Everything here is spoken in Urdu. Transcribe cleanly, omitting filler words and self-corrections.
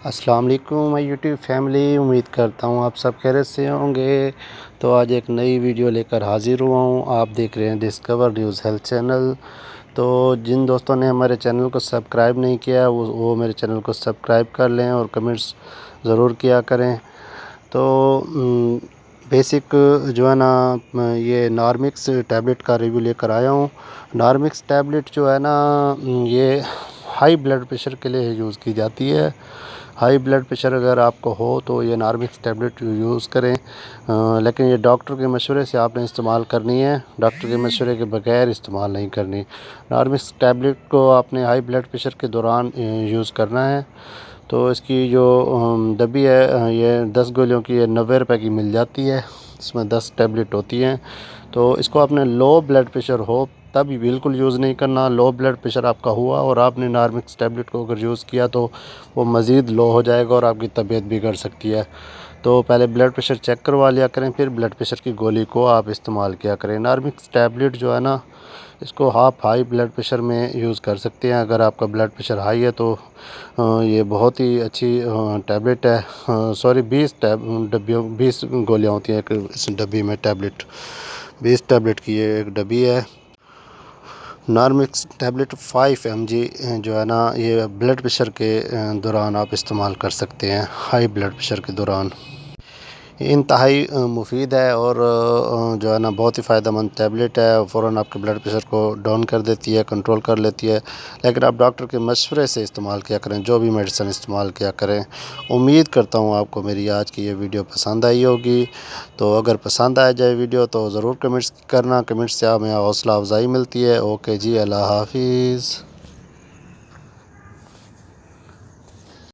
السلام علیکم مائی یوٹیوب فیملی، امید کرتا ہوں آپ سب خیریت سے ہوں گے۔ تو آج ایک نئی ویڈیو لے کر حاضر ہوا ہوں۔ آپ دیکھ رہے ہیں ڈسکور نیوز ہیلتھ چینل۔ تو جن دوستوں نے ہمارے چینل کو سبسکرائب نہیں کیا وہ میرے چینل کو سبسکرائب کر لیں اور کمنٹس ضرور کیا کریں۔ تو بیسک جو ہے نا یہ نارمکس ٹیبلٹ کا ریویو لے کر آیا ہوں۔ نارمکس ٹیبلٹ جو ہے نا یہ ہائی بلڈ پریشر کے لیے یوز کی جاتی ہے۔ ہائی بلڈ پریشر اگر آپ کو ہو تو یہ نارمکس ٹیبلٹ یوز کریں، لیکن یہ ڈاکٹر کے مشورے سے آپ نے استعمال کرنی ہے، ڈاکٹر کے مشورے کے بغیر استعمال نہیں کرنی۔ نارمکس ٹیبلٹ کو آپ نے ہائی بلڈ پریشر کے دوران یوز کرنا ہے۔ تو اس کی جو ڈبی ہے یہ 10 گولیوں کی 90 روپے کی مل جاتی ہے، اس میں 10 ٹیبلٹ ہوتی ہیں۔ تو اس کو آپ نے لو بلڈ پریشر ہو تب بالکل یوز نہیں کرنا۔ لو بلڈ پریشر آپ کا ہوا اور آپ نے نارمکس ٹیبلٹ کو اگر یوز کیا تو وہ مزید لو ہو جائے گا اور آپ کی طبیعت بگڑ سکتی ہے۔ تو پہلے بلڈ پریشر چیک کروا لیا کریں، پھر بلڈ پریشر کی گولی کو آپ استعمال کیا کریں۔ نارمکس ٹیبلٹ جو ہے نا اس کو آپ ہائی بلڈ پریشر میں یوز کر سکتے ہیں۔ اگر آپ کا بلڈ پریشر ہائی ہے تو یہ بہت ہی اچھی ٹیبلٹ ہے۔ 20 گولیاں ہوتی ہیں ایک اس ڈبی میں، ٹیبلٹ 20 ٹیبلٹ کی یہ ایک ڈبی ہے۔ نارمکس ٹیبلٹ 5 mg جو ہے نا یہ بلڈ پریشر کے دوران آپ استعمال کر سکتے ہیں، ہائی بلڈ پریشر کے دوران۔ یہ انتہائی مفید ہے اور جو ہے نا بہت ہی فائدہ مند ٹیبلٹ ہے، فوراً آپ کے بلڈ پریشر کو ڈاؤن کر دیتی ہے، کنٹرول کر لیتی ہے، لیکن آپ ڈاکٹر کے مشورے سے استعمال کیا کریں، جو بھی میڈیسن استعمال کیا کریں۔ امید کرتا ہوں آپ کو میری آج کی یہ ویڈیو پسند آئی ہوگی۔ تو اگر پسند آ جائے ویڈیو تو ضرور کمنٹس کرنا، کمنٹس سے ہمیں حوصلہ افزائی ملتی ہے۔ اوکے جی، اللہ حافظ۔